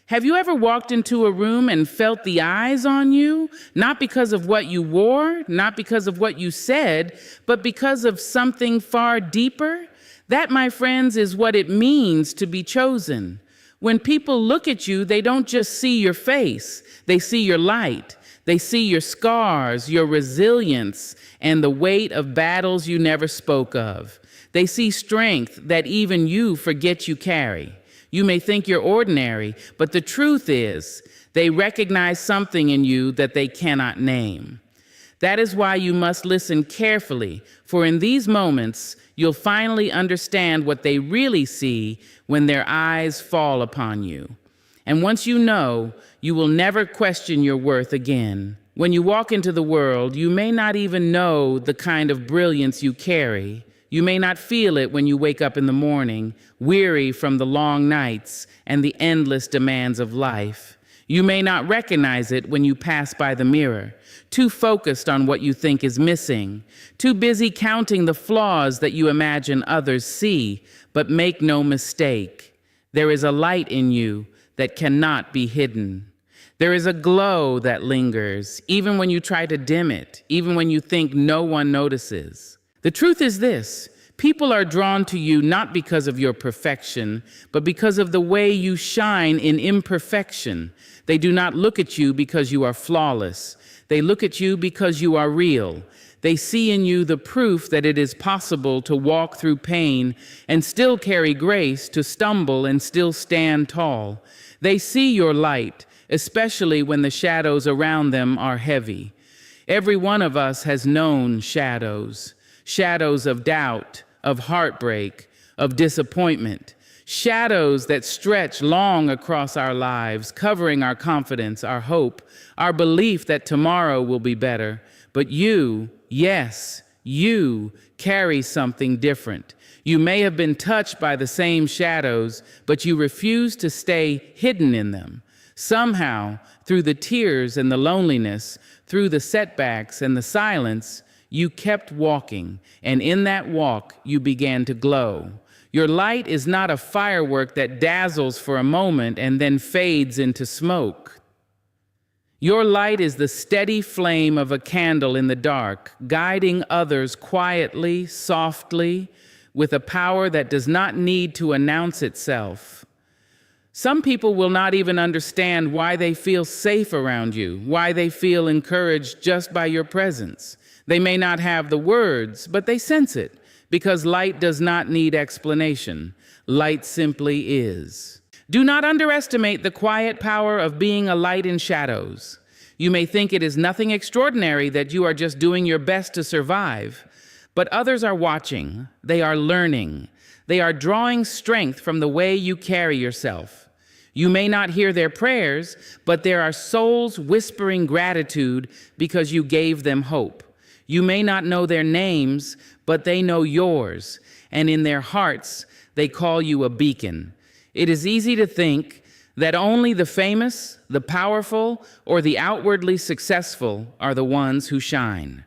Have you ever walked into a room and felt the eyes on you? Not because of what you wore, not because of what you said, but because of something far deeper? That, my friends, is what it means to be chosen. When people look at you, they don't just see your face, they see your light. They see your scars, your resilience, and the weight of battles you never spoke of. They see strength that even you forget you carry. You may think you're ordinary, but the truth is, they recognize something in you that they cannot name. That is why you must listen carefully, for in these moments, you'll finally understand what they really see when their eyes fall upon you. And once you know, you will never question your worth again. When you walk into the world, you may not even know the kind of brilliance you carry. You may not feel it when you wake up in the morning, weary from the long nights and the endless demands of life. You may not recognize it when you pass by the mirror, too focused on what you think is missing, too busy counting the flaws that you imagine others see. But make no mistake, there is a light in you that cannot be hidden. There is a glow that lingers, even when you try to dim it, even when you think no one notices. The truth is this: people are drawn to you not because of your perfection, but because of the way you shine in imperfection. They do not look at you because you are flawless. They look at you because you are real. They see in you the proof that it is possible to walk through pain and still carry grace, to stumble and still stand tall. They see your light, especially when the shadows around them are heavy. Every one of us has known shadows of doubt, of heartbreak, of disappointment, shadows that stretch long across our lives, covering our confidence, our hope, our belief that tomorrow will be better. But you, yes, you carry something different. You may have been touched by the same shadows, but you refuse to stay hidden in them. Somehow, through the tears and the loneliness, through the setbacks and the silence, you kept walking, and in that walk, you began to glow. Your light is not a firework that dazzles for a moment and then fades into smoke. Your light is the steady flame of a candle in the dark, guiding others quietly, softly, with a power that does not need to announce itself. Some people will not even understand why they feel safe around you, why they feel encouraged just by your presence. They may not have the words, but they sense it, because light does not need explanation. Light simply is. Do not underestimate the quiet power of being a light in shadows. You may think it is nothing extraordinary, that you are just doing your best to survive. But others are watching, they are learning, they are drawing strength from the way you carry yourself. You may not hear their prayers, but there are souls whispering gratitude because you gave them hope. You may not know their names, but they know yours, and in their hearts, they call you a beacon. It is easy to think that only the famous, the powerful, or the outwardly successful are the ones who shine.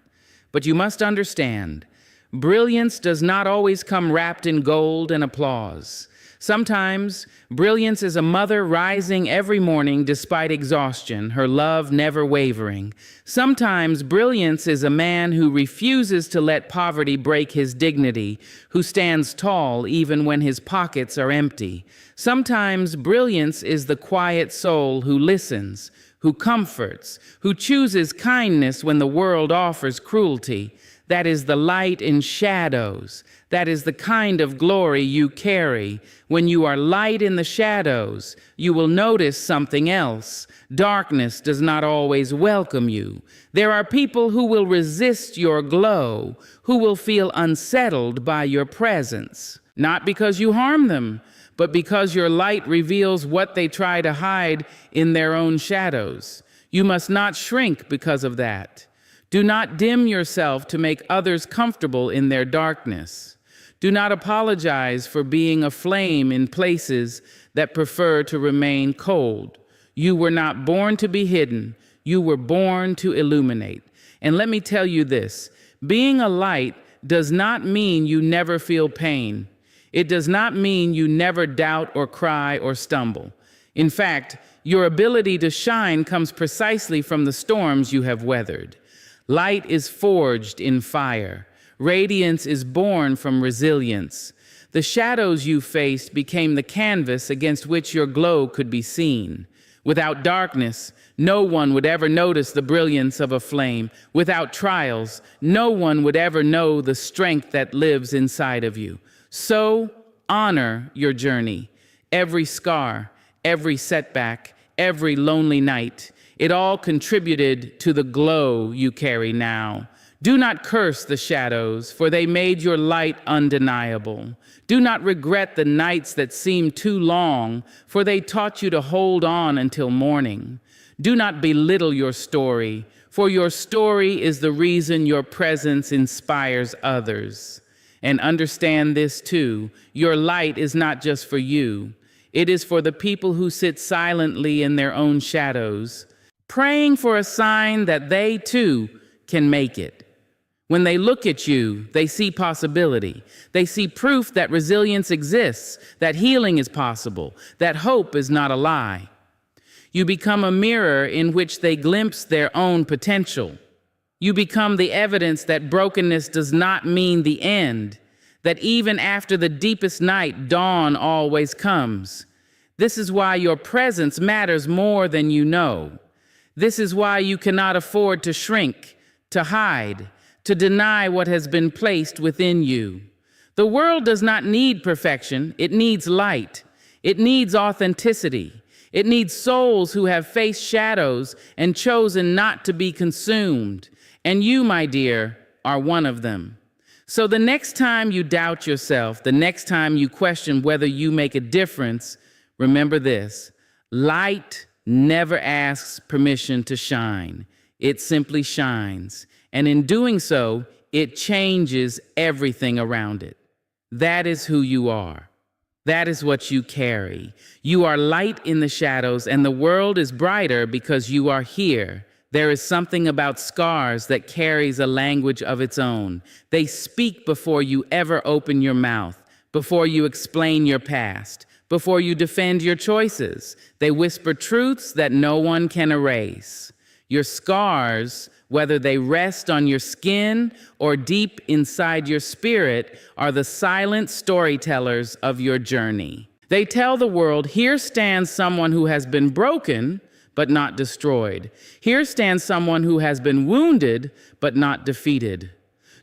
But you must understand, brilliance does not always come wrapped in gold and applause. Sometimes, brilliance is a mother rising every morning despite exhaustion, her love never wavering. Sometimes, brilliance is a man who refuses to let poverty break his dignity, who stands tall even when his pockets are empty. Sometimes, brilliance is the quiet soul who listens, who comforts, who chooses kindness when the world offers cruelty. That is the light in shadows. That is the kind of glory you carry. When you are light in the shadows, you will notice something else. Darkness does not always welcome you. There are people who will resist your glow, who will feel unsettled by your presence. Not because you harm them, but because your light reveals what they try to hide in their own shadows. You must not shrink because of that. Do not dim yourself to make others comfortable in their darkness. Do not apologize for being a flame in places that prefer to remain cold. You were not born to be hidden. You were born to illuminate. And let me tell you this, being a light does not mean you never feel pain. It does not mean you never doubt or cry or stumble. In fact, Your ability to shine comes precisely from the storms you have weathered. Light is forged in fire. Radiance is born from resilience. The shadows you faced became the canvas against which your glow could be seen. Without darkness, no one would ever notice the brilliance of a flame. Without trials, no one would ever know the strength that lives inside of you. So, honor your journey. Every scar, every setback, every lonely night, it all contributed to the glow you carry now. Do not curse the shadows, for they made your light undeniable. Do not regret the nights that seemed too long, for they taught you to hold on until morning. Do not belittle your story, for your story is the reason your presence inspires others. And understand this too, your light is not just for you. It is for the people who sit silently in their own shadows, praying for a sign that they too can make it. When they look at you, they see possibility. They see proof that resilience exists, that healing is possible, that hope is not a lie. You become a mirror in which they glimpse their own potential. You become the evidence that brokenness does not mean the end, that even after the deepest night, dawn always comes. This is why your presence matters more than you know. This is why you cannot afford to shrink, to hide, to deny what has been placed within you. The world does not need perfection, it needs light. It needs authenticity. It needs souls who have faced shadows and chosen not to be consumed. And you, my dear, are one of them. So the next time you doubt yourself, the next time you question whether you make a difference, remember this: light never asks permission to shine. It simply shines. And in doing so, it changes everything around it. That is who you are. That is what you carry. You are light in the shadows, and the world is brighter because you are here. There is something about scars that carries a language of its own. They speak before you ever open your mouth, before you explain your past, before you defend your choices. They whisper truths that no one can erase. Your scars, whether they rest on your skin or deep inside your spirit, are the silent storytellers of your journey. They tell the world, here stands someone who has been broken, but not destroyed. Here stands someone who has been wounded, but not defeated.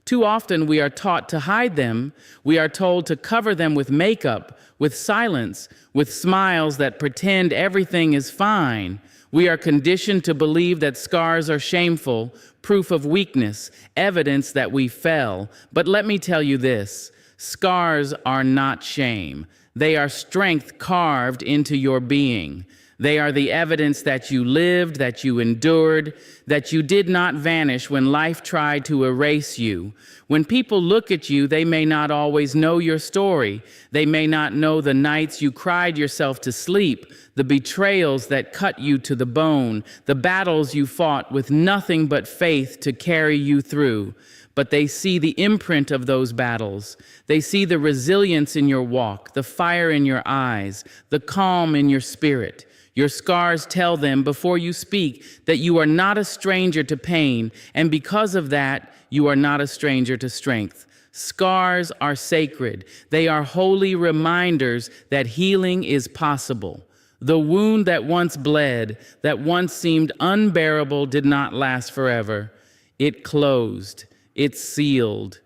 Too often we are taught to hide them. We are told to cover them with makeup, with silence, with smiles that pretend everything is fine. We are conditioned to believe that scars are shameful, proof of weakness, evidence that we fell. But let me tell you this: scars are not shame. They are strength carved into your being. They are the evidence that you lived, that you endured, that you did not vanish when life tried to erase you. When people look at you, they may not always know your story. They may not know the nights you cried yourself to sleep, the betrayals that cut you to the bone, the battles you fought with nothing but faith to carry you through. But they see the imprint of those battles. They see the resilience in your walk, the fire in your eyes, the calm in your spirit. Your scars tell them before you speak that you are not a stranger to pain, and because of that, you are not a stranger to strength. Scars are sacred. They are holy reminders that healing is possible. The wound that once bled, that once seemed unbearable, did not last forever. It closed. It sealed.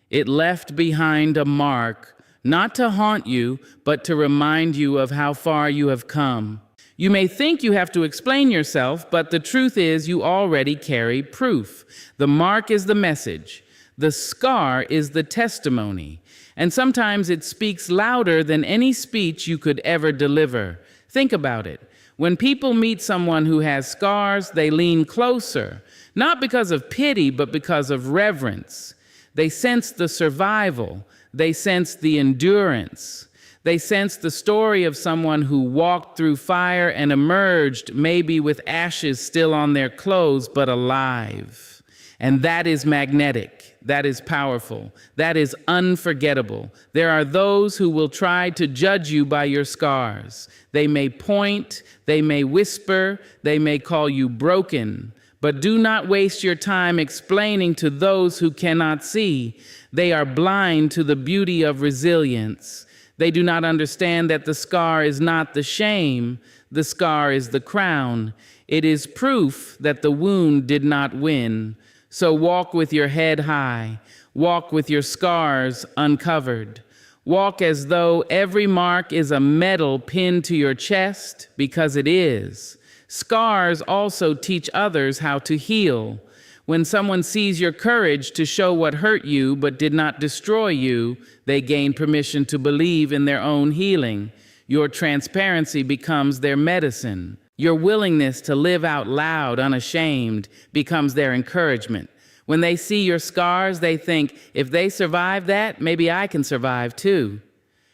It left behind a mark, not to haunt you, but to remind you of how far you have come. You may think you have to explain yourself, but the truth is you already carry proof. The mark is the message. The scar is the testimony. And sometimes it speaks louder than any speech you could ever deliver. Think about it. When people meet someone who has scars, they lean closer, not because of pity, but because of reverence. They sense the survival. They sense the endurance. They sense the story of someone who walked through fire and emerged, maybe with ashes still on their clothes, but alive. And that is magnetic. That is powerful. That is unforgettable. There are those who will try to judge you by your scars. They may point, they may whisper, they may call you broken. But do not waste your time explaining to those who cannot see. They are blind to the beauty of resilience. They do not understand that the scar is not the shame. The scar is the crown. It is proof that the wound did not win. So walk with your head high. Walk with your scars uncovered. Walk as though every mark is a medal pinned to your chest, because it is. Scars also teach others how to heal. When someone sees your courage to show what hurt you but did not destroy you, they gain permission to believe in their own healing. Your transparency becomes their medicine. Your willingness to live out loud, unashamed, becomes their encouragement. When they see your scars, they think, if they survive that, maybe I can survive too.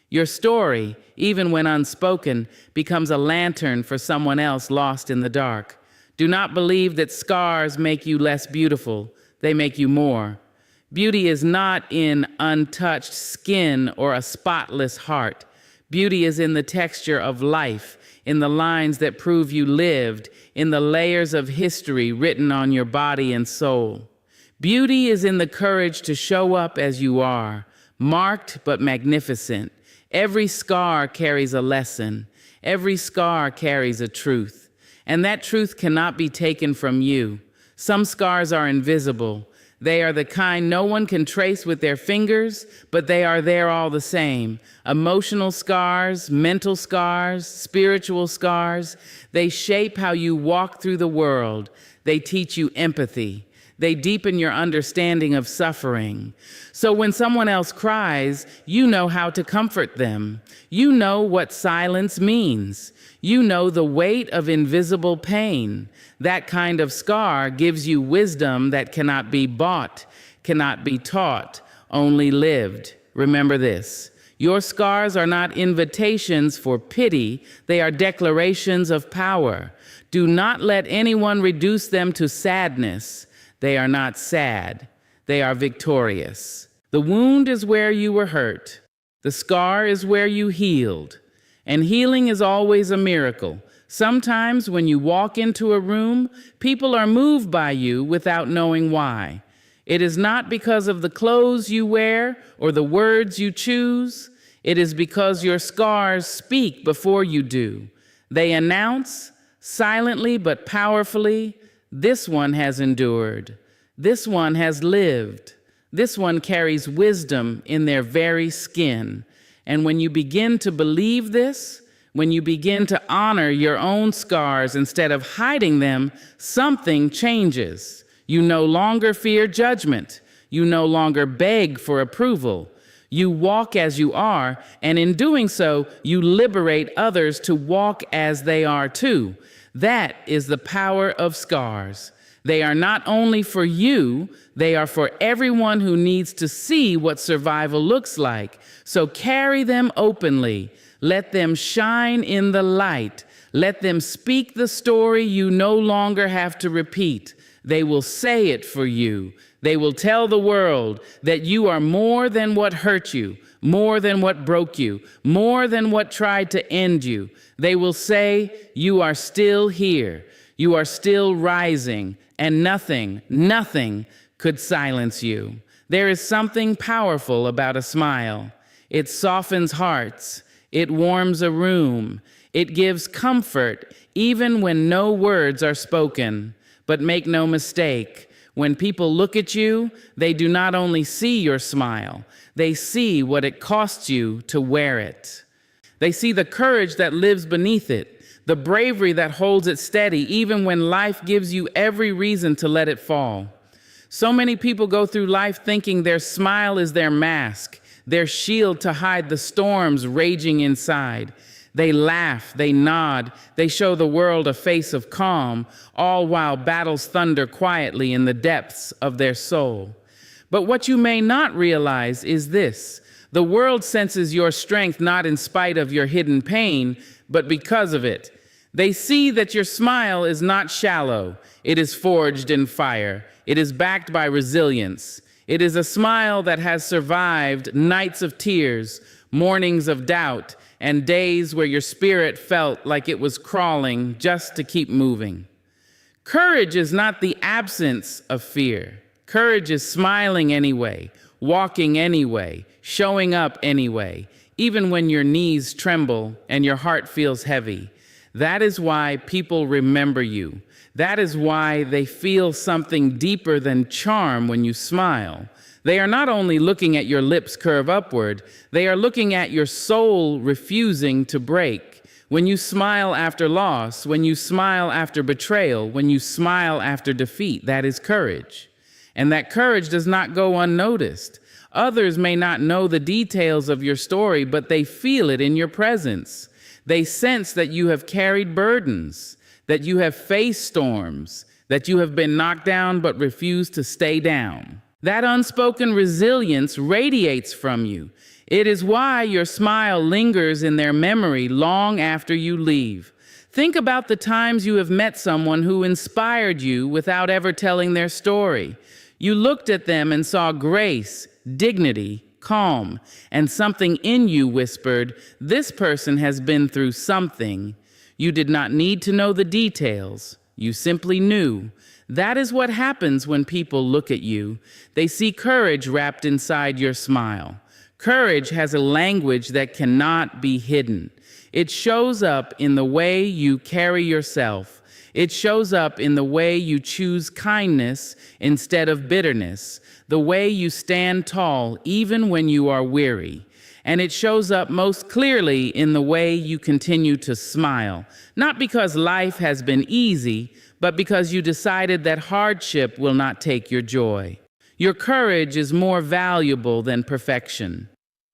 Your story, even when unspoken, becomes a lantern for someone else lost in the dark. Do not believe that scars make you less beautiful. They make you more. Beauty is not in untouched skin or a spotless heart. Beauty is in the texture of life, in the lines that prove you lived, in the layers of history written on your body and soul. Beauty is in the courage to show up as you are, marked but magnificent. Every scar carries a lesson. Every scar carries a truth. And that truth cannot be taken from you. Some scars are invisible. They are the kind no one can trace with their fingers, but they are there all the same. Emotional scars, mental scars, spiritual scars. They shape how you walk through the world. They teach you empathy. They deepen your understanding of suffering. So when someone else cries, you know how to comfort them. You know what silence means. You know the weight of invisible pain. That kind of scar gives you wisdom that cannot be bought, cannot be taught, only lived. Remember this. Your scars are not invitations for pity. They are declarations of power. Do not let anyone reduce them to sadness. They are not sad. They are victorious. The wound is where you were hurt. The scar is where you healed. And healing is always a miracle. Sometimes when you walk into a room, people are moved by you without knowing why. It is not because of the clothes you wear or the words you choose. It is because your scars speak before you do. They announce, silently but powerfully, this one has endured. This one has lived. This one carries wisdom in their very skin. And when you begin to believe this, when you begin to honor your own scars instead of hiding them, something changes. You no longer fear judgment. You no longer beg for approval. You walk as you are, and in doing so, you liberate others to walk as they are too. That is the power of scars. They are not only for you, they are for everyone who needs to see what survival looks like. So carry them openly. Let them shine in the light. Let them speak the story you no longer have to repeat. They will say it for you. They will tell the world that you are more than what hurt you, more than what broke you, more than what tried to end you. They will say, you are still here. You are still rising, and nothing could silence you. There is something powerful about a smile. It softens hearts. It warms a room. It gives comfort even when no words are spoken. But make no mistake, when people look at you, they do not only see your smile, they see what it costs you to wear it. They see the courage that lives beneath it, the bravery that holds it steady even when life gives you every reason to let it fall. So many people go through life thinking their smile is their mask, their shield to hide the storms raging inside. They laugh, they nod, they show the world a face of calm, all while battles thunder quietly in the depths of their soul. But what you may not realize is this: the world senses your strength not in spite of your hidden pain, but because of it. They see that your smile is not shallow, it is forged in fire. It is backed by resilience. It is a smile that has survived nights of tears, mornings of doubt, and days where your spirit felt like it was crawling just to keep moving. Courage is not the absence of fear. Courage is smiling anyway, walking anyway, showing up anyway, even when your knees tremble and your heart feels heavy. That is why people remember you. That is why they feel something deeper than charm when you smile. They are not only looking at your lips curve upward, they are looking at your soul refusing to break. When you smile after loss, when you smile after betrayal, when you smile after defeat, that is courage. And that courage does not go unnoticed. Others may not know the details of your story, but they feel it in your presence. They sense that you have carried burdens, that you have faced storms, that you have been knocked down but refused to stay down. That unspoken resilience radiates from you. It is why your smile lingers in their memory long after you leave. Think about the times you have met someone who inspired you without ever telling their story. You looked at them and saw grace, dignity, calm, and something in you whispered, "This person has been through something." You did not need to know the details. You simply knew. That is what happens when people look at you. They see courage wrapped inside your smile. Courage has a language that cannot be hidden. It shows up in the way you carry yourself. It shows up in the way you choose kindness instead of bitterness, the way you stand tall even when you are weary. And it shows up most clearly in the way you continue to smile, not because life has been easy, but because you decided that hardship will not take your joy. Your courage is more valuable than perfection.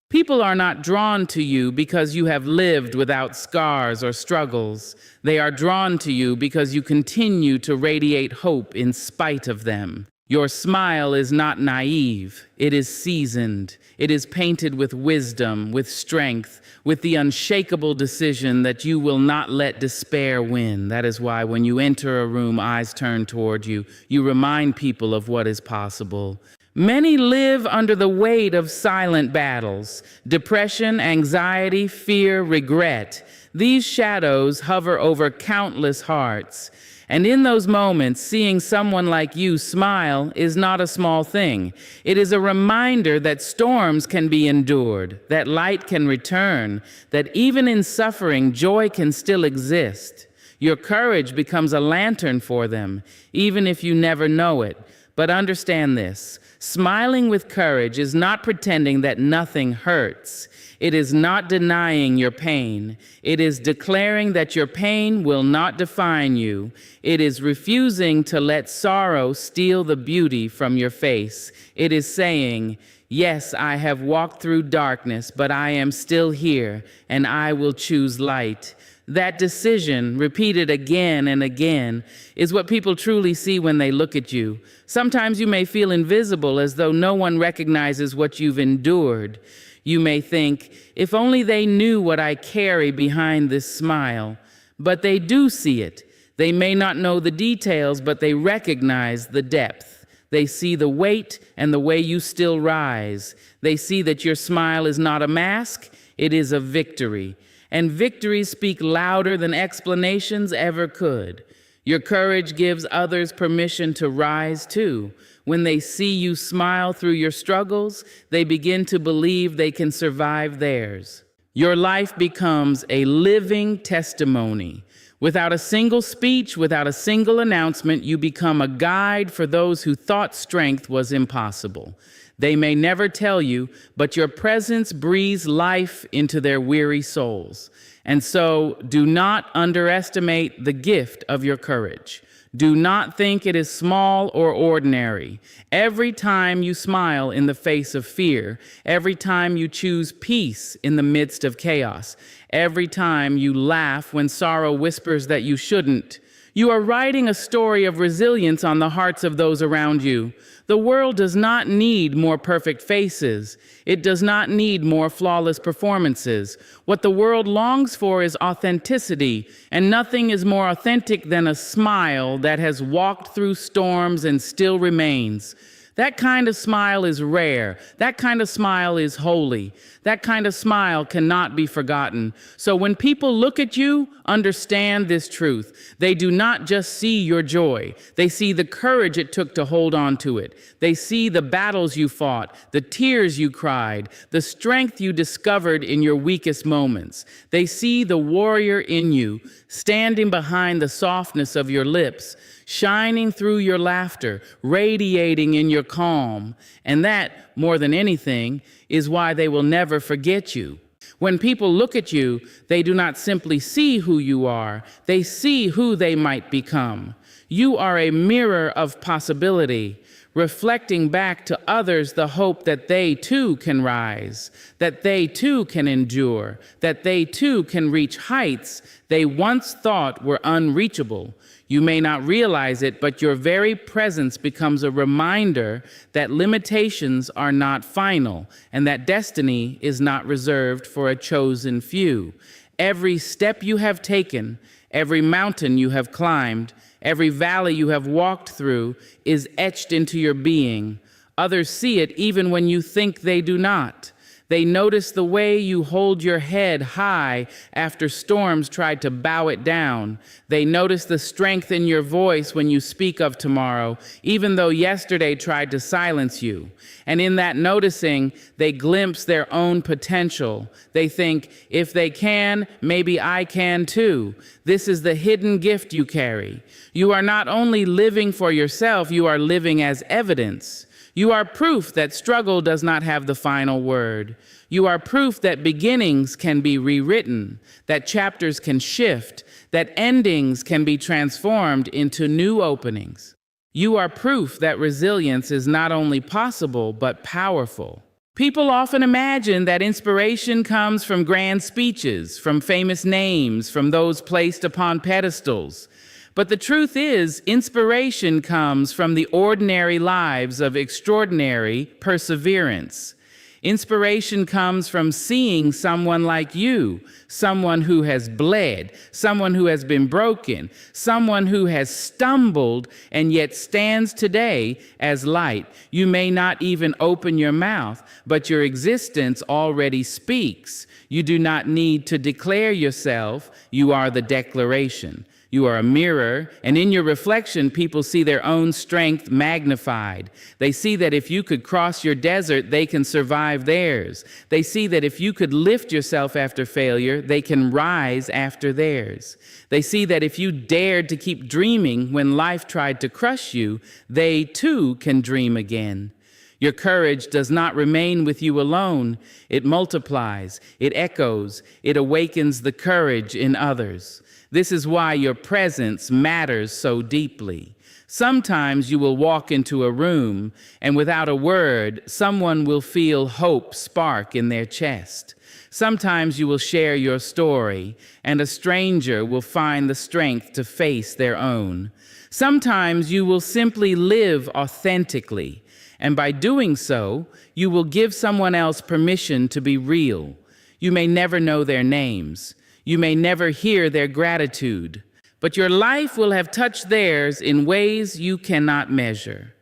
People are not drawn to you because you have lived without scars or struggles. They are drawn to you because you continue to radiate hope in spite of them. Your smile is not naive. It is seasoned. It is painted with wisdom, with strength, with the unshakable decision that you will not let despair win. That is why when you enter a room, eyes turn toward you, you remind people of what is possible. Many live under the weight of silent battles, depression, anxiety, fear, regret. These shadows hover over countless hearts. And in those moments, seeing someone like you smile is not a small thing. It is a reminder that storms can be endured, that light can return, that even in suffering, joy can still exist. Your courage becomes a lantern for them, even if you never know it. But understand this, smiling with courage is not pretending that nothing hurts. It is not denying your pain. It is declaring that your pain will not define you. It is refusing to let sorrow steal the beauty from your face. It is saying, "Yes, I have walked through darkness, but I am still here, and I will choose light." That decision, repeated again and again, is what people truly see when they look at you. Sometimes you may feel invisible, as though no one recognizes what you've endured. You may think, if only they knew what I carry behind this smile. But they do see it. They may not know the details, but they recognize the depth. They see the weight and the way you still rise. They see that your smile is not a mask, it is a victory. And victories speak louder than explanations ever could. Your courage gives others permission to rise too. When they see you smile through your struggles, they begin to believe they can survive theirs. Your life becomes a living testimony. Without a single speech, without a single announcement, you become a guide for those who thought strength was impossible. They may never tell you, but your presence breathes life into their weary souls. And so, do not underestimate the gift of your courage. Do not think it is small or ordinary. Every time you smile in the face of fear, every time you choose peace in the midst of chaos, every time you laugh when sorrow whispers that you shouldn't, You are writing a story of resilience on the hearts of those around you. The world does not need more perfect faces. It does not need more flawless performances. What the world longs for is authenticity, and nothing is more authentic than a smile that has walked through storms and still remains. That kind of smile is rare. That kind of smile is holy. That kind of smile cannot be forgotten. So when people look at you, understand this truth. They do not just see your joy. They see the courage it took to hold on to it. They see the battles you fought, the tears you cried, the strength you discovered in your weakest moments. They see the warrior in you, standing behind the softness of your lips, shining through your laughter, radiating in your calm. And that, more than anything, is why they will never forget you. When people look at you, they do not simply see who you are, they see who they might become. You are a mirror of possibility, reflecting back to others the hope that they too can rise, that they too can endure, that they too can reach heights they once thought were unreachable. You may not realize it, but your very presence becomes a reminder that limitations are not final and that destiny is not reserved for a chosen few. Every step you have taken, every mountain you have climbed, every valley you have walked through is etched into your being. Others see it even when you think they do not. They notice the way you hold your head high after storms tried to bow it down. They notice the strength in your voice when you speak of tomorrow, even though yesterday tried to silence you. And in that noticing, they glimpse their own potential. They think, if they can, maybe I can too. This is the hidden gift you carry. You are not only living for yourself, you are living as evidence. You are proof that struggle does not have the final word. You are proof that beginnings can be rewritten, that chapters can shift, that endings can be transformed into new openings. You are proof that resilience is not only possible, but powerful. People often imagine that inspiration comes from grand speeches, from famous names, from those placed upon pedestals. But the truth is, inspiration comes from the ordinary lives of extraordinary perseverance. Inspiration comes from seeing someone like you, someone who has bled, someone who has been broken, someone who has stumbled and yet stands today as light. You may not even open your mouth, but your existence already speaks. You do not need to declare yourself, you are the declaration. You are a mirror, and in your reflection, people see their own strength magnified. They see that if you could cross your desert, they can survive theirs. They see that if you could lift yourself after failure, they can rise after theirs. They see that if you dared to keep dreaming when life tried to crush you, they too can dream again. Your courage does not remain with you alone. It multiplies, it echoes, it awakens the courage in others. This is why your presence matters so deeply. Sometimes you will walk into a room, and without a word, someone will feel hope spark in their chest. Sometimes you will share your story, and a stranger will find the strength to face their own. Sometimes you will simply live authentically, and by doing so, you will give someone else permission to be real. You may never know their names. You may never hear their gratitude, but your life will have touched theirs in ways you cannot measure.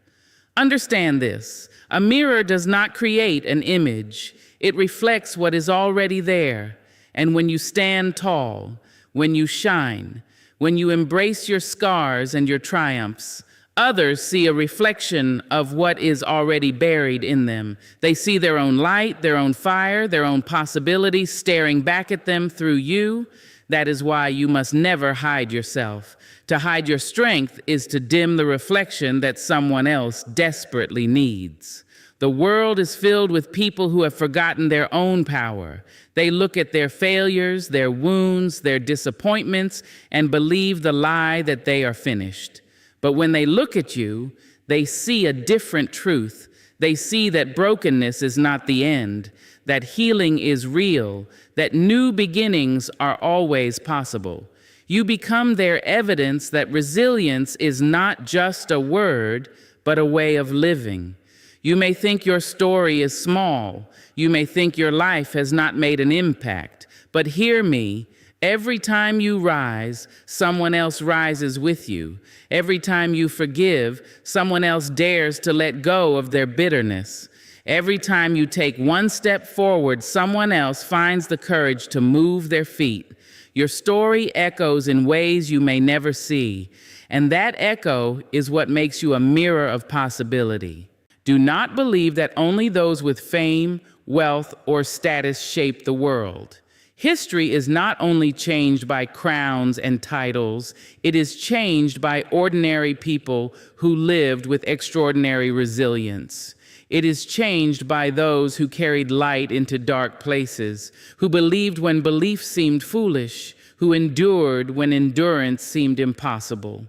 Understand this: a mirror does not create an image. It reflects what is already there. And when you stand tall, when you shine, when you embrace your scars and your triumphs, others see a reflection of what is already buried in them. They see their own light, their own fire, their own possibilities staring back at them through you. That is why you must never hide yourself. To hide your strength is to dim the reflection that someone else desperately needs. The world is filled with people who have forgotten their own power. They look at their failures, their wounds, their disappointments, and believe the lie that they are finished. But when they look at you, they see a different truth. They see that brokenness is not the end, that healing is real, that new beginnings are always possible. You become their evidence that resilience is not just a word, but a way of living. You may think your story is small. You may think your life has not made an impact. But hear me, every time you rise, someone else rises with you. Every time you forgive, someone else dares to let go of their bitterness. Every time you take one step forward, someone else finds the courage to move their feet. Your story echoes in ways you may never see, and that echo is what makes you a mirror of possibility. Do not believe that only those with fame, wealth, or status shape the world. History is not only changed by crowns and titles, it is changed by ordinary people who lived with extraordinary resilience. It is changed by those who carried light into dark places, who believed when belief seemed foolish, who endured when endurance seemed impossible.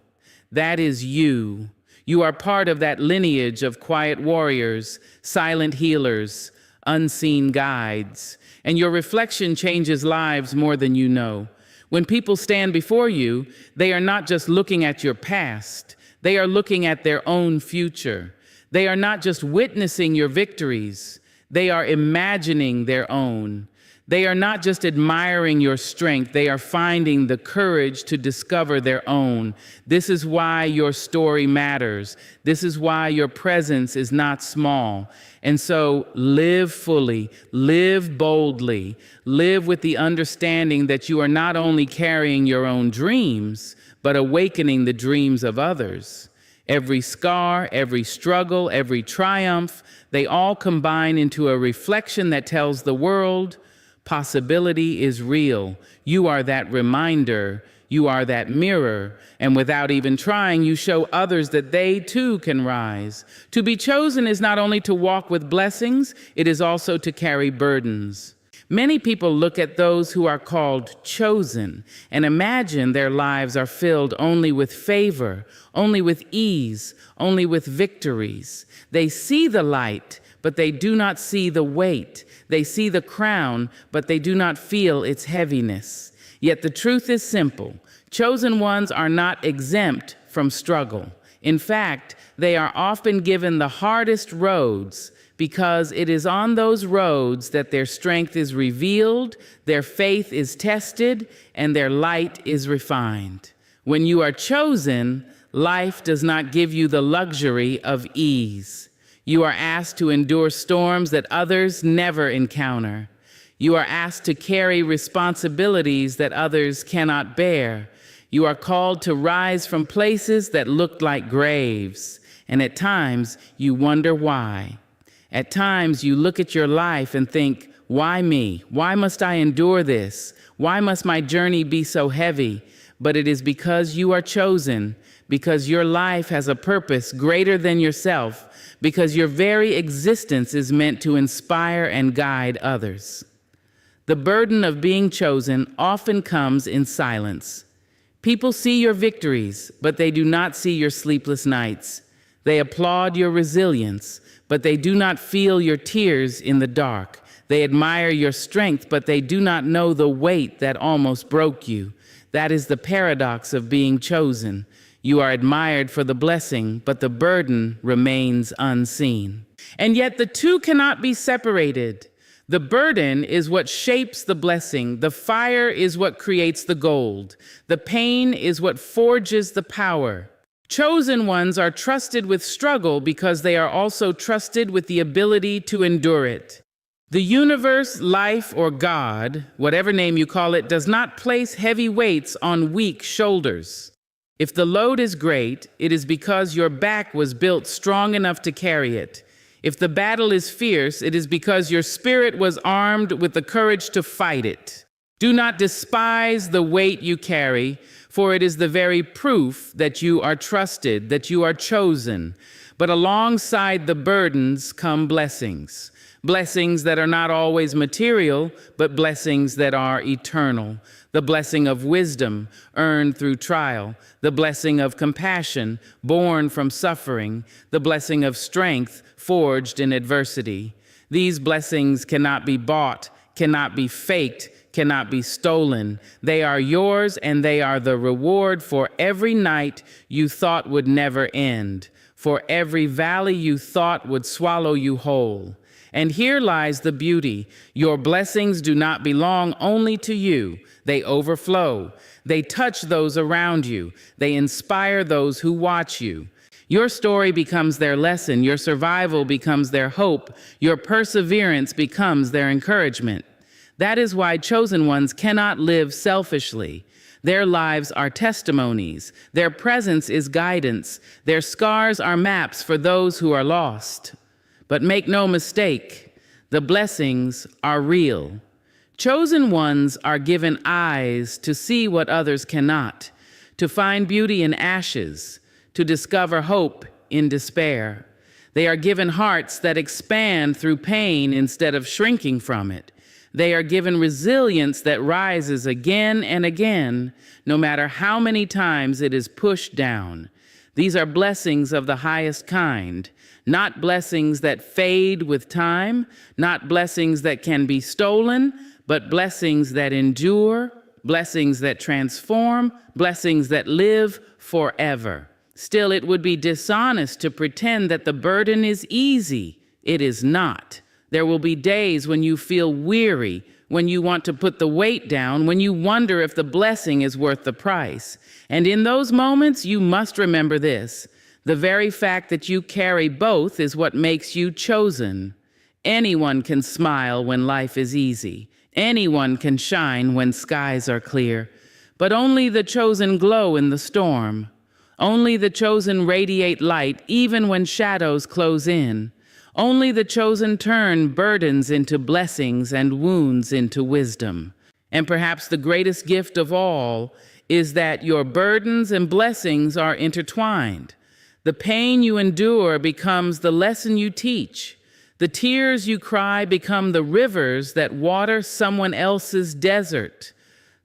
That is you. You are part of that lineage of quiet warriors, silent healers, unseen guides, and your reflection changes lives more than you know. When people stand before you, they are not just looking at your past, they are looking at their own future. They are not just witnessing your victories, they are imagining their own. They are not just admiring your strength, they are finding the courage to discover their own. This is why your story matters. This is why your presence is not small. And so live fully, live boldly, live with the understanding that you are not only carrying your own dreams, but awakening the dreams of others. Every scar, every struggle, every triumph, they all combine into a reflection that tells the world, possibility is real. You are that reminder. You are that mirror. And without even trying, you show others that they too can rise. To be chosen is not only to walk with blessings, it is also to carry burdens. Many people look at those who are called chosen and imagine their lives are filled only with favor, only with ease, only with victories. They see the light, but they do not see the weight. They see the crown, but they do not feel its heaviness. Yet the truth is simple. Chosen ones are not exempt from struggle. In fact, they are often given the hardest roads because it is on those roads that their strength is revealed, their faith is tested, and their light is refined. When you are chosen, life does not give you the luxury of ease. You are asked to endure storms that others never encounter. You are asked to carry responsibilities that others cannot bear. You are called to rise from places that looked like graves, and at times you wonder why. At times you look at your life and think, why me? Why must I endure this? Why must my journey be so heavy? But it is because you are chosen, because your life has a purpose greater than yourself, because your very existence is meant to inspire and guide others. The burden of being chosen often comes in silence. People see your victories, but they do not see your sleepless nights. They applaud your resilience, but they do not feel your tears in the dark. They admire your strength, but they do not know the weight that almost broke you. That is the paradox of being chosen. You are admired for the blessing, but the burden remains unseen. And yet the two cannot be separated. The burden is what shapes the blessing. The fire is what creates the gold. The pain is what forges the power. Chosen ones are trusted with struggle because they are also trusted with the ability to endure it. The universe, life, or God, whatever name you call it, does not place heavy weights on weak shoulders. If the load is great, it is because your back was built strong enough to carry it. If the battle is fierce, it is because your spirit was armed with the courage to fight it. Do not despise the weight you carry, for it is the very proof that you are trusted, that you are chosen. But alongside the burdens come blessings. Blessings that are not always material, but blessings that are eternal. The blessing of wisdom, earned through trial. The blessing of compassion, born from suffering. The blessing of strength, forged in adversity. These blessings cannot be bought, cannot be faked, cannot be stolen. They are yours, and they are the reward for every night you thought would never end, for every valley you thought would swallow you whole. And here lies the beauty. Your blessings do not belong only to you. They overflow. They touch those around you. They inspire those who watch you. Your story becomes their lesson. Your survival becomes their hope. Your perseverance becomes their encouragement. That is why chosen ones cannot live selfishly. Their lives are testimonies. Their presence is guidance. Their scars are maps for those who are lost. But make no mistake, the blessings are real. Chosen ones are given eyes to see what others cannot, to find beauty in ashes, to discover hope in despair. They are given hearts that expand through pain instead of shrinking from it. They are given resilience that rises again and again, no matter how many times it is pushed down. These are blessings of the highest kind, not blessings that fade with time, not blessings that can be stolen, but blessings that endure, blessings that transform, blessings that live forever. Still, it would be dishonest to pretend that the burden is easy. It is not. There will be days when you feel weary, when you want to put the weight down, when you wonder if the blessing is worth the price. And in those moments, you must remember this. The very fact that you carry both is what makes you chosen. Anyone can smile when life is easy. Anyone can shine when skies are clear. But only the chosen glow in the storm. Only the chosen radiate light even when shadows close in. Only the chosen turn burdens into blessings and wounds into wisdom. And perhaps the greatest gift of all is that your burdens and blessings are intertwined. The pain you endure becomes the lesson you teach. The tears you cry become the rivers that water someone else's desert.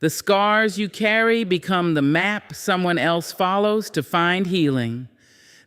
The scars you carry become the map someone else follows to find healing.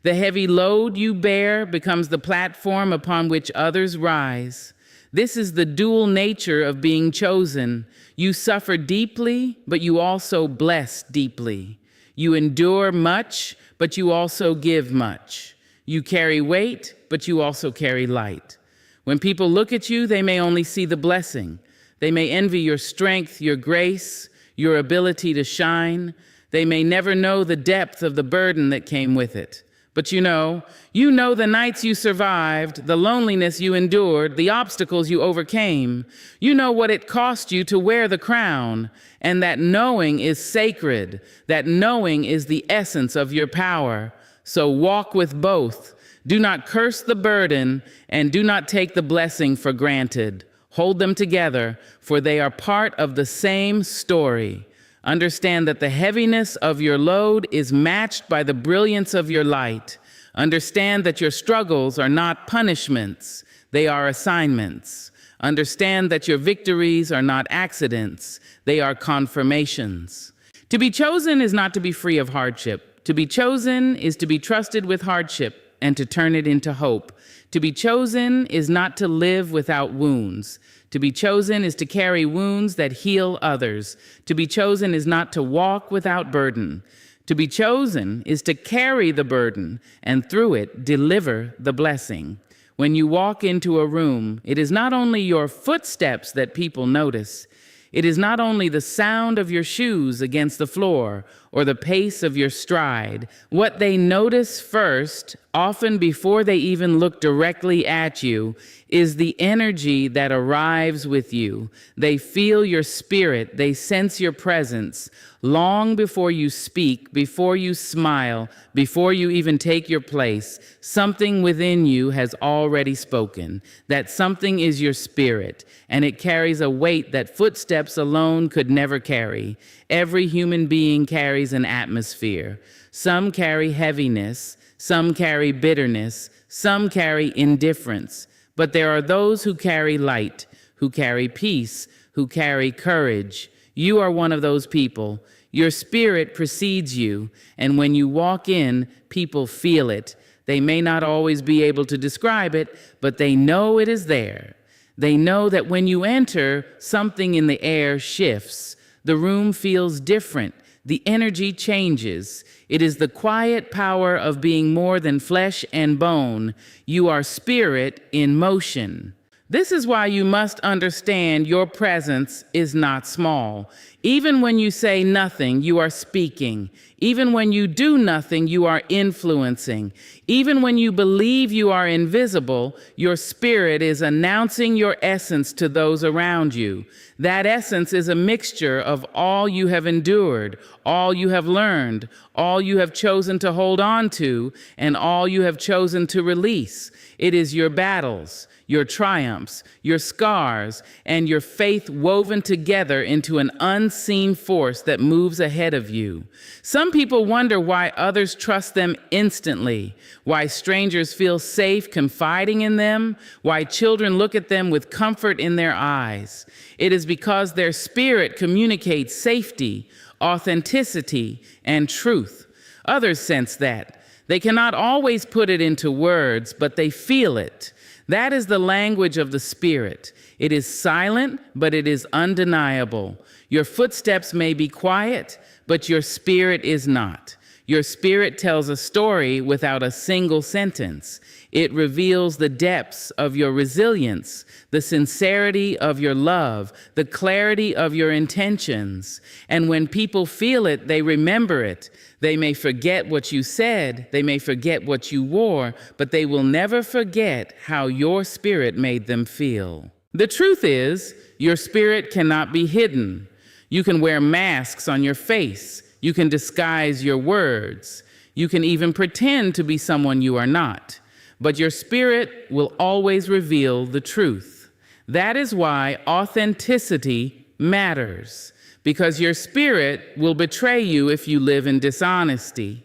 The heavy load you bear becomes the platform upon which others rise. This is the dual nature of being chosen. You suffer deeply, but you also bless deeply. You endure much, but you also give much. You carry weight, but you also carry light. When people look at you, they may only see the blessing. They may envy your strength, your grace, your ability to shine. They may never know the depth of the burden that came with it. But you know the nights you survived, the loneliness you endured, the obstacles you overcame. You know what it cost you to wear the crown, and that knowing is sacred. That knowing is the essence of your power. So walk with both. Do not curse the burden, and do not take the blessing for granted. Hold them together, for they are part of the same story. Understand that the heaviness of your load is matched by the brilliance of your light. Understand that your struggles are not punishments, they are assignments. Understand that your victories are not accidents, they are confirmations. To be chosen is not to be free of hardship. To be chosen is to be trusted with hardship and to turn it into hope. To be chosen is not to live without wounds. To be chosen is to carry wounds that heal others. To be chosen is not to walk without burden. To be chosen is to carry the burden and through it deliver the blessing. When you walk into a room, it is not only your footsteps that people notice. It is not only the sound of your shoes against the floor or the pace of your stride. What they notice first, often before they even look directly at you, is the energy that arrives with you. They feel your spirit, they sense your presence. Long before you speak, before you smile, before you even take your place, something within you has already spoken. That something is your spirit, and it carries a weight that footsteps alone could never carry. Every human being carries an atmosphere. Some carry heaviness, some carry bitterness, some carry indifference. But there are those who carry light, who carry peace, who carry courage. You are one of those people. Your spirit precedes you, and when you walk in, people feel it. They may not always be able to describe it, but they know it is there. They know that when you enter, something in the air shifts. The room feels different. The energy changes. It is the quiet power of being more than flesh and bone. You are spirit in motion. This is why you must understand your presence is not small. Even when you say nothing, you are speaking. Even when you do nothing, you are influencing. Even when you believe you are invisible, your spirit is announcing your essence to those around you. That essence is a mixture of all you have endured, all you have learned, all you have chosen to hold on to, and all you have chosen to release. It is your battles, your triumphs, your scars, and your faith woven together into an unseen force that moves ahead of you. Some people wonder why others trust them instantly, why strangers feel safe confiding in them, why children look at them with comfort in their eyes. It is because their spirit communicates safety, authenticity, and truth. Others sense that. They cannot always put it into words, but they feel it. That is the language of the Spirit. It is silent, but it is undeniable. Your footsteps may be quiet, but your spirit is not. Your spirit tells a story without a single sentence. It reveals the depths of your resilience, the sincerity of your love, the clarity of your intentions. And when people feel it, they remember it. They may forget what you said, they may forget what you wore, but they will never forget how your spirit made them feel. The truth is, your spirit cannot be hidden. You can wear masks on your face. You can disguise your words. You can even pretend to be someone you are not. But your spirit will always reveal the truth. That is why authenticity matters, because your spirit will betray you if you live in dishonesty.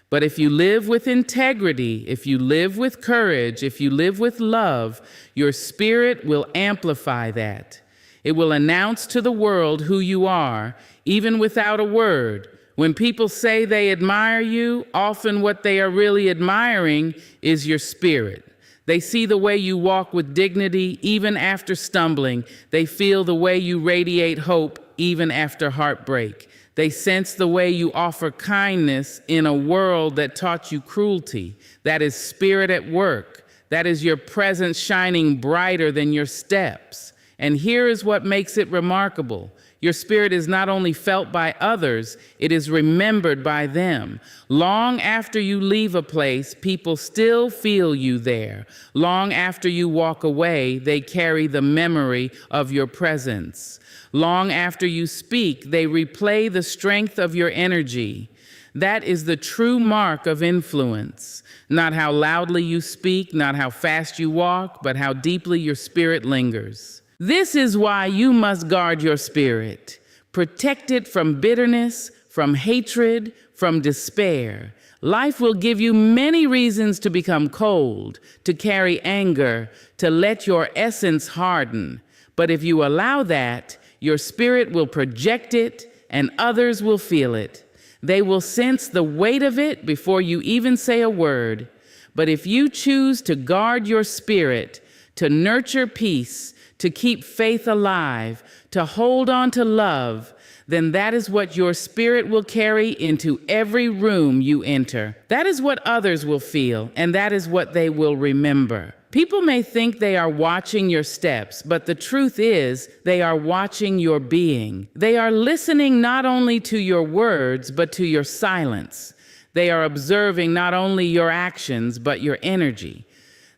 But if you live with integrity, if you live with courage, if you live with love, your spirit will amplify that. It will announce to the world who you are, even without a word. When people say they admire you, often what they are really admiring is your spirit. They see the way you walk with dignity even after stumbling. They feel the way you radiate hope even after heartbreak. They sense the way you offer kindness in a world that taught you cruelty. That is spirit at work. That is your presence shining brighter than your steps. And here is what makes it remarkable. Your spirit is not only felt by others, it is remembered by them. Long after you leave a place, people still feel you there. Long after you walk away, they carry the memory of your presence. Long after you speak, they replay the strength of your energy. That is the true mark of influence. Not how loudly you speak, not how fast you walk, but how deeply your spirit lingers. This is why you must guard your spirit. Protect it from bitterness, from hatred, from despair. Life will give you many reasons to become cold, to carry anger, to let your essence harden. But if you allow that, your spirit will project it and others will feel it. They will sense the weight of it before you even say a word. But if you choose to guard your spirit, to nurture peace, to keep faith alive, to hold on to love, then that is what your spirit will carry into every room you enter. That is what others will feel, and that is what they will remember. People may think they are watching your steps, but the truth is they are watching your being. They are listening not only to your words, but to your silence. They are observing not only your actions, but your energy.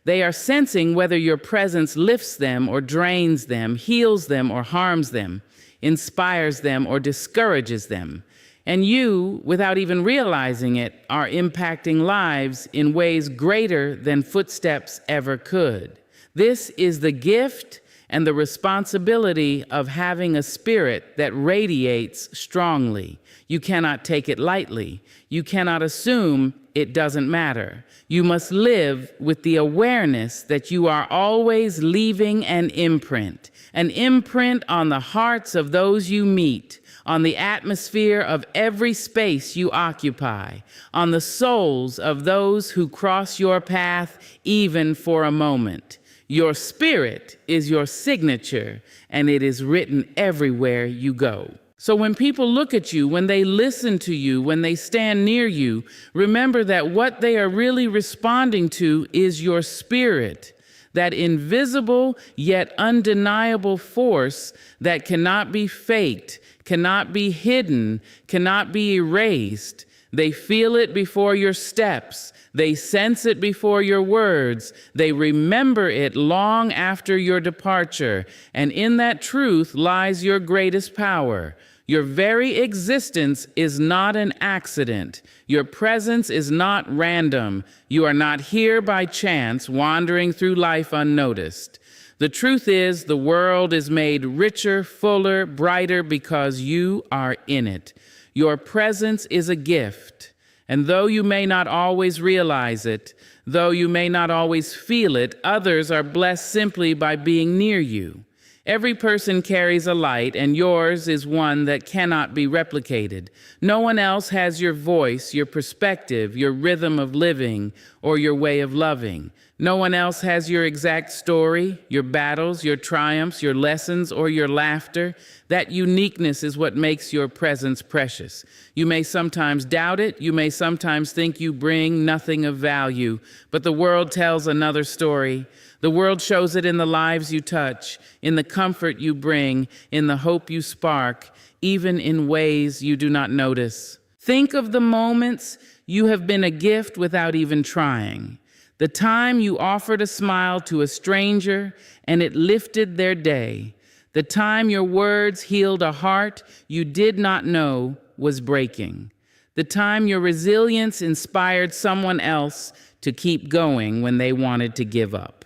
They are sensing whether your presence lifts them or drains them, heals them or harms them, inspires them or discourages them. And you, without even realizing it, are impacting lives in ways greater than footsteps ever could. This is the gift and the responsibility of having a spirit that radiates strongly. You cannot take it lightly. You cannot assume it doesn't matter. You must live with the awareness that you are always leaving an imprint on the hearts of those you meet, on the atmosphere of every space you occupy, on the souls of those who cross your path even for a moment. Your spirit is your signature, and it is written everywhere you go. So when people look at you, when they listen to you, when they stand near you, remember that what they are really responding to is your spirit, that invisible yet undeniable force that cannot be faked, cannot be hidden, cannot be erased. They feel it before your steps. They sense it before your words. They remember it long after your departure. And in that truth lies your greatest power. Your very existence is not an accident. Your presence is not random. You are not here by chance, wandering through life unnoticed. The truth is, the world is made richer, fuller, brighter because you are in it. Your presence is a gift, and though you may not always realize it, though you may not always feel it, others are blessed simply by being near you. Every person carries a light, and yours is one that cannot be replicated. No one else has your voice, your perspective, your rhythm of living, or your way of loving. No one else has your exact story, your battles, your triumphs, your lessons, or your laughter. That uniqueness is what makes your presence precious. You may sometimes doubt it. You may sometimes think you bring nothing of value, but the world tells another story. The world shows it in the lives you touch, in the comfort you bring, in the hope you spark, even in ways you do not notice. Think of the moments you have been a gift without even trying. The time you offered a smile to a stranger and it lifted their day. The time your words healed a heart you did not know was breaking. The time your resilience inspired someone else to keep going when they wanted to give up.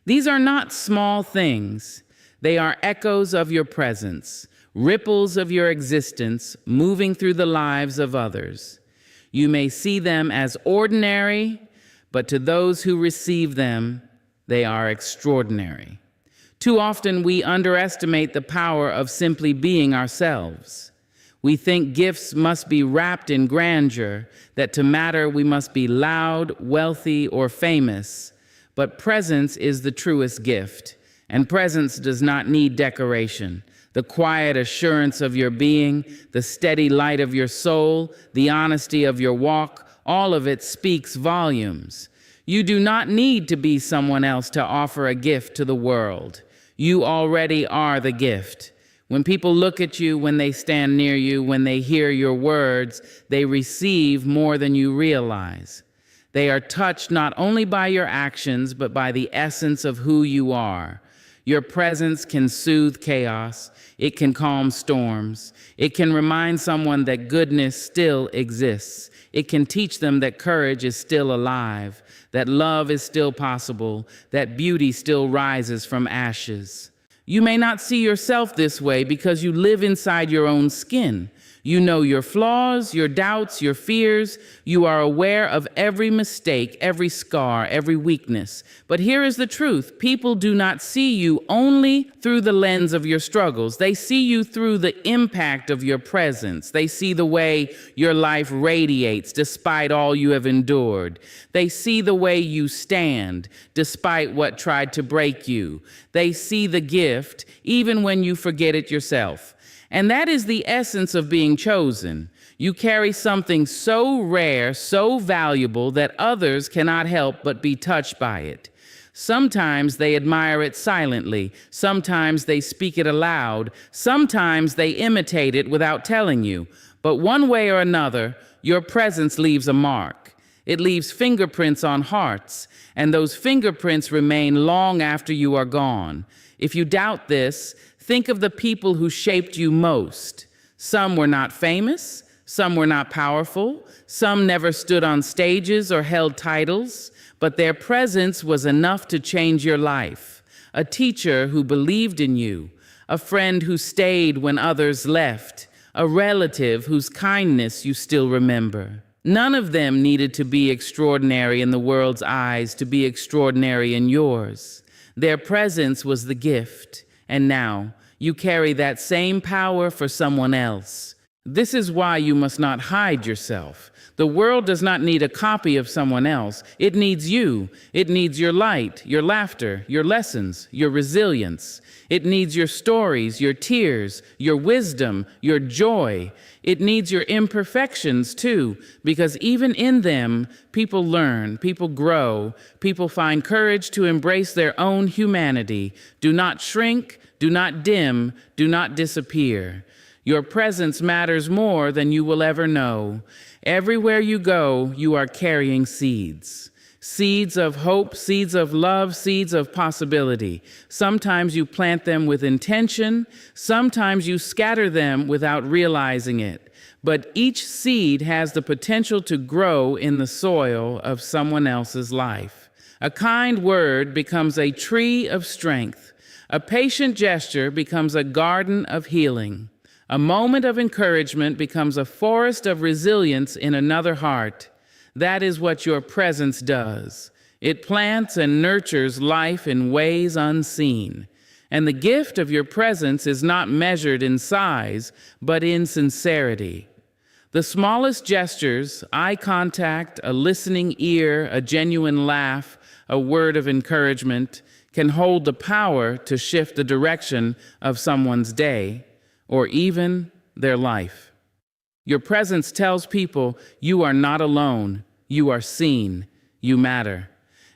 These are not small things. They are echoes of your presence, ripples of your existence moving through the lives of others. You may see them as ordinary, but to those who receive them, they are extraordinary. Too often we underestimate the power of simply being ourselves. We think gifts must be wrapped in grandeur, that to matter we must be loud, wealthy, or famous. But presence is the truest gift, and presence does not need decoration. The quiet assurance of your being, the steady light of your soul, the honesty of your walk, all of it speaks volumes. You do not need to be someone else to offer a gift to the world. You already are the gift. When people look at you, when they stand near you, when they hear your words, they receive more than you realize. They are touched not only by your actions, but by the essence of who you are. Your presence can soothe chaos. It can calm storms. It can remind someone that goodness still exists. It can teach them that courage is still alive, that love is still possible, that beauty still rises from ashes. You may not see yourself this way because you live inside your own skin. You know your flaws, your doubts, your fears. You are aware of every mistake, every scar, every weakness. But here is the truth. People do not see you only through the lens of your struggles. They see you through the impact of your presence. They see the way your life radiates despite all you have endured. They see the way you stand despite what tried to break you. They see the gift even when you forget it yourself. And that is the essence of being chosen. You carry something so rare, so valuable that others cannot help but be touched by it. Sometimes they admire it silently. Sometimes they speak it aloud. Sometimes they imitate it without telling you. But one way or another, your presence leaves a mark. It leaves fingerprints on hearts, and those fingerprints remain long after you are gone. If you doubt this, think of the people who shaped you most. Some were not famous, some were not powerful, some never stood on stages or held titles, but their presence was enough to change your life. A teacher who believed in you, a friend who stayed when others left, a relative whose kindness you still remember. None of them needed to be extraordinary in the world's eyes to be extraordinary in yours. Their presence was the gift, and now you carry that same power for someone else. This is why you must not hide yourself. The world does not need a copy of someone else. It needs you. It needs your light, your laughter, your lessons, your resilience. It needs your stories, your tears, your wisdom, your joy. It needs your imperfections too, because even in them, people learn, people grow, people find courage to embrace their own humanity. Do not shrink, do not dim, do not disappear. Your presence matters more than you will ever know. Everywhere you go, you are carrying seeds. Seeds of hope, seeds of love, seeds of possibility. Sometimes you plant them with intention, sometimes you scatter them without realizing it. But each seed has the potential to grow in the soil of someone else's life. A kind word becomes a tree of strength. A patient gesture becomes a garden of healing. A moment of encouragement becomes a forest of resilience in another heart. That is what your presence does. It plants and nurtures life in ways unseen. And the gift of your presence is not measured in size, but in sincerity. The smallest gestures, eye contact, a listening ear, a genuine laugh, a word of encouragement, can hold the power to shift the direction of someone's day, or even their life. Your presence tells people you are not alone, you are seen, you matter.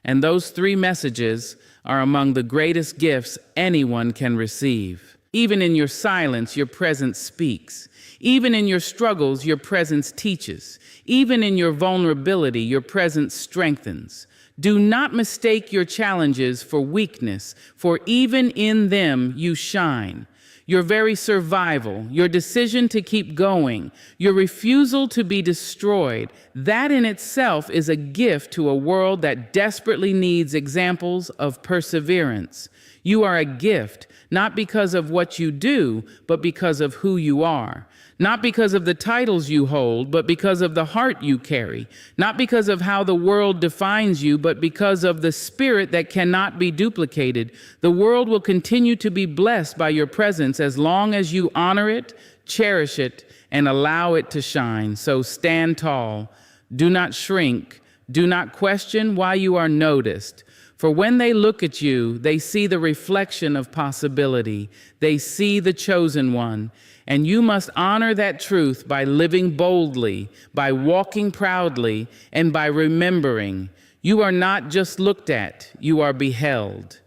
And those three messages are among the greatest gifts anyone can receive. Even in your silence, your presence speaks. Even in your struggles, your presence teaches. Even in your vulnerability, your presence strengthens. Do not mistake your challenges for weakness, for even in them you shine. Your very survival, your decision to keep going, your refusal to be destroyed, that in itself is a gift to a world that desperately needs examples of perseverance. You are a gift, not because of what you do, but because of who you are. Not because of the titles you hold, but because of the heart you carry. Not because of how the world defines you, but because of the spirit that cannot be duplicated. The world will continue to be blessed by your presence as long as you honor it, cherish it, and allow it to shine. So stand tall. Do not shrink. Do not question why you are noticed. For when they look at you, they see the reflection of possibility. They see the chosen one. And you must honor that truth by living boldly, by walking proudly, and by remembering. You are not just looked at, you are beheld.